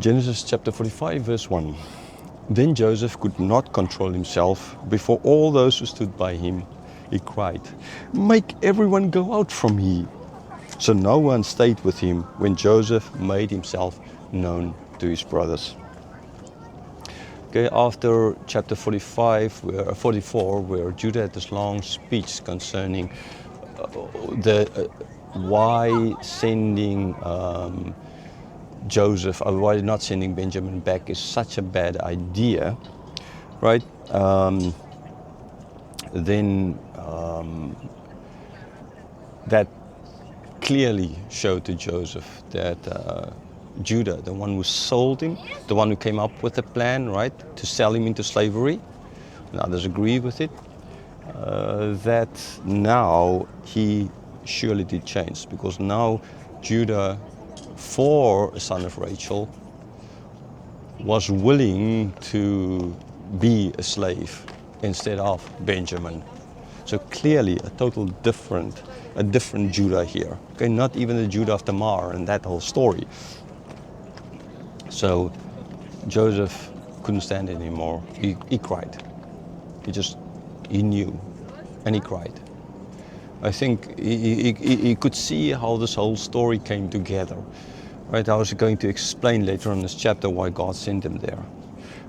Genesis chapter 45, verse 1. Then Joseph could not control himself before all those who stood by him. He cried, "Make everyone go out from here." So no one stayed with him when Joseph made himself known to his brothers. Okay, after chapter 44, where Judah had this long speech concerning why sending Joseph, or why not sending Benjamin back is such a bad idea, right? Then that clearly showed to Joseph that Judah, the one who sold him, the one who came up with the plan, right, to sell him into slavery, and others agree with it, that now he surely did change, because now Judah, for a son of Rachel, was willing to be a slave instead of Benjamin. So clearly a different Judah here. Okay, not even the Judah of Tamar and that whole story. So Joseph couldn't stand it anymore. He cried. He knew, and he cried. I think he could see how this whole story came together. Right, I was going to explain later on in this chapter why God sent him there.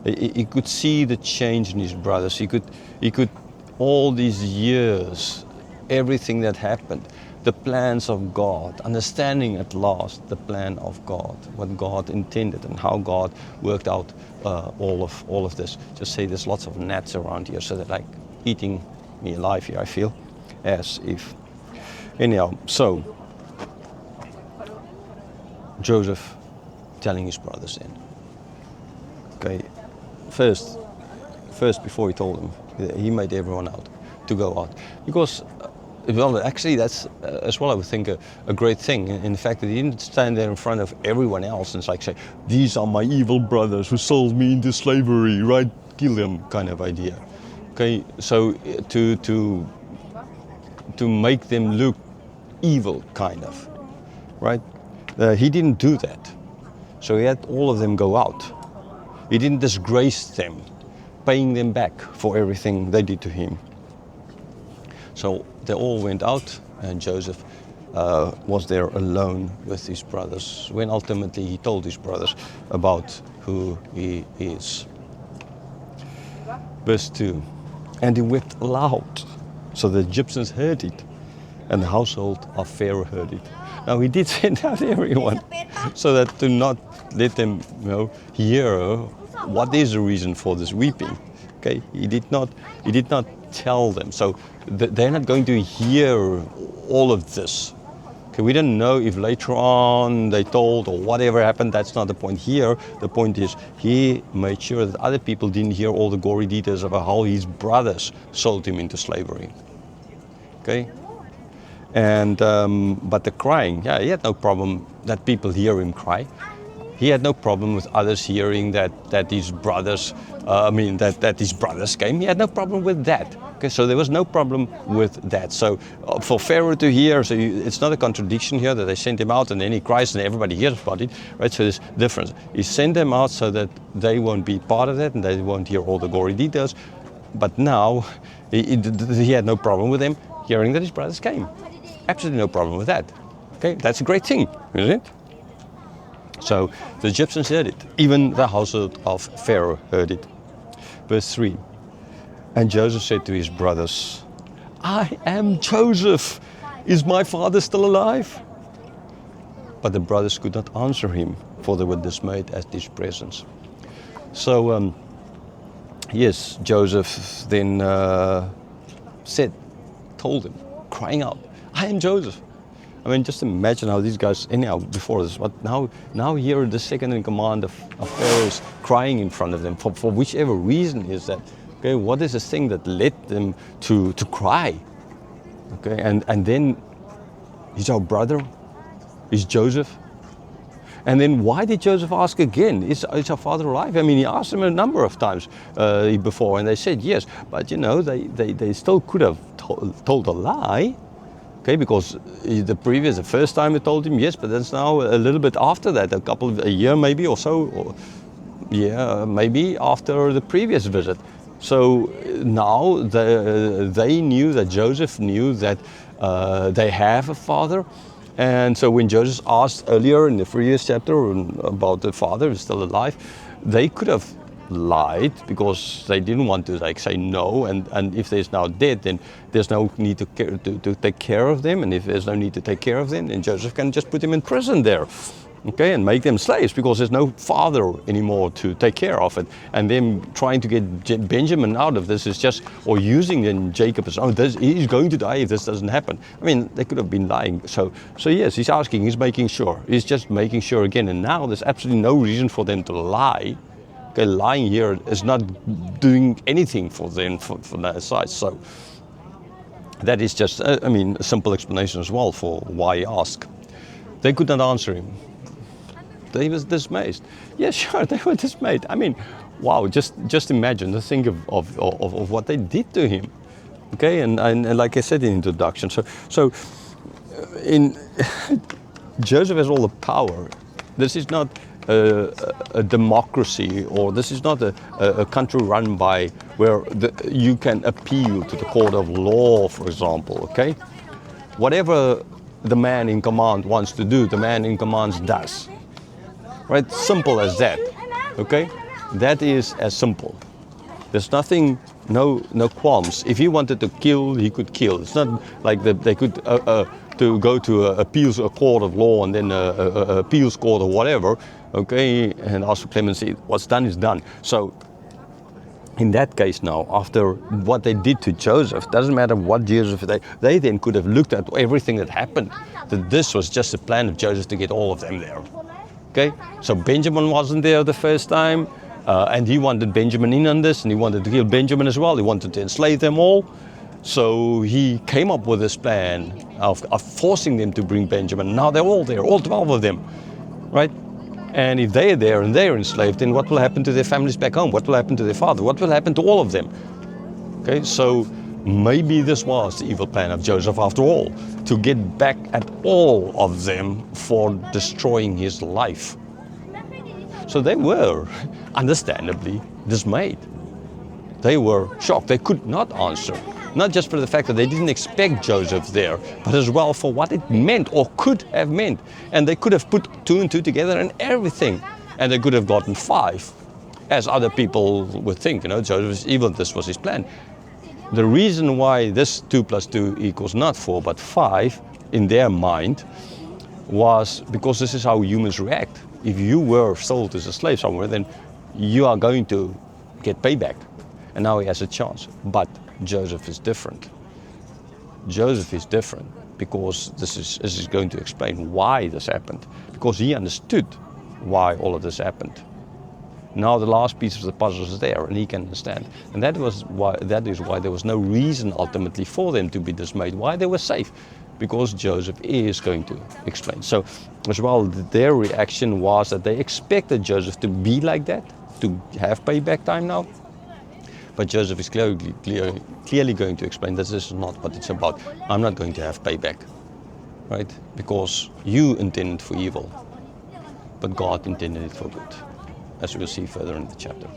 He could see the change in his brothers. He could all these years, everything that happened, the plans of God, understanding at last the plan of God, what God intended and how God worked out all of this. Just say there's lots of gnats around here, so they're like eating me alive here, I feel, as if. Anyhow, so Joseph telling his brothers in. Okay, first before he told them, he made everyone out to go out, because well, actually that's as well, I would think, a great thing in the fact that he didn't stand there in front of everyone else and it's like say, "These are my evil brothers who sold me into slavery, right? Kill them," kind of idea. Okay, so to make them look evil, kind of, right? He didn't do that. So he had all of them go out. He didn't disgrace them, paying them back for everything they did to him. So they all went out, and Joseph was there alone with his brothers, when ultimately he told his brothers about who he is. Verse 2, and he wept aloud, so the Egyptians heard it, and the household of Pharaoh heard it. Now he did send out everyone, so that to not let them, hear what is the reason for this weeping. Okay, he did not tell them, so they're not going to hear all of this. Okay, we don't know if later on they told or whatever happened. That's not the point here. The point is he made sure that other people didn't hear all the gory details about how his brothers sold him into slavery. Okay. And but the crying, yeah, he had no problem that people hear him cry. He had no problem with others hearing that his brothers, that his brothers came. He had no problem with that. Okay, so there was no problem with that. So for Pharaoh to hear, so it's not a contradiction here that they sent him out and then he cries and everybody hears about it, right? So there's difference. He sent them out so that they won't be part of that and they won't hear all the gory details. But now he had no problem with them hearing that his brothers came. Absolutely no problem with that. Okay, that's a great thing, isn't it? So the Egyptians heard it. Even the household of Pharaoh heard it. Verse 3. And Joseph said to his brothers, "I am Joseph. Is my father still alive?" But the brothers could not answer him, for they were dismayed at his presence. So, yes, Joseph then told him, crying out, "I am Joseph." I mean, just imagine how these guys, anyhow, before this, but now here the second in command of Pharaoh's crying in front of them, for whichever reason is that, okay, what is the thing that led them to cry? Okay, and then he's our brother, he's Joseph. And then why did Joseph ask again, is our father alive? I mean, he asked them a number of times before, and they said yes, but they still could have told a lie. Okay, because the first time he told him yes, but that's now a little bit after that, a year maybe or so, or yeah, maybe after the previous visit. So now they knew that Joseph knew that they have a father. And so when Joseph asked earlier in the previous chapter about the father who's still alive, they could have lied because they didn't want to say no, and if there's now dead, then there's no need to take care of them, and if there's no need to take care of them, then Joseph can just put them in prison there, okay, and make them slaves because there's no father anymore to take care of it. And them trying to get Benjamin out of this is just, or using Jacob as, he's going to die if this doesn't happen. I mean, they could have been lying. So yes, he's asking, he's making sure, he's just making sure again, and now there's absolutely no reason for them to lie. Okay, lying here is not doing anything for them from that side. So that is just, a simple explanation as well for why he asked. They could not answer him. They was dismayed. Yeah, sure, they were dismayed. I mean, wow, just imagine, just think of what they did to him. Okay, and like I said in the introduction, so in Joseph has all the power. This is not a democracy, or this is not a country run by where you can appeal to the court of law, for example, okay? Whatever the man in command wants to do, the man in command does. Right? Simple as that, okay? That is as simple. There's nothing, no qualms. If he wanted to kill, he could kill. It's not like they could to go to a court of law and then a appeals court or whatever, okay, and ask for clemency. What's done is done. So in that case now, after what they did to Joseph, doesn't matter what Joseph, they then could have looked at everything that happened, that this was just a plan of Joseph to get all of them there. Okay, so Benjamin wasn't there the first time, and he wanted Benjamin in on this, and he wanted to kill Benjamin as well. He wanted to enslave them all. So he came up with this plan of forcing them to bring Benjamin. Now they're all there, all 12 of them, right? And if they're there and they're enslaved, then what will happen to their families back home? What will happen to their father? What will happen to all of them? Okay, so maybe this was the evil plan of Joseph after all, to get back at all of them for destroying his life. So they were, understandably, dismayed. They were shocked. They could not answer. Not just for the fact that they didn't expect Joseph there, but as well for what it meant or could have meant. And they could have put 2 and 2 together and everything. And they could have gotten 5, as other people would think. Joseph is evil, this was his plan. The reason why this 2 plus 2 equals not 4 but 5 in their mind was because this is how humans react. If you were sold as a slave somewhere, then you are going to get payback. And now he has a chance. But Joseph is different. Joseph is different because this is going to explain why this happened. Because he understood why all of this happened. Now the last piece of the puzzle is there, and he can understand. And that is why there was no reason ultimately for them to be dismayed, why they were safe, because Joseph is going to explain. So as well, their reaction was that they expected Joseph to be like that, to have payback time now. But Joseph is clearly going to explain that this is not what it's about. I'm not going to have payback, right? Because you intended for evil, but God intended it for good, as we'll see further in the chapter.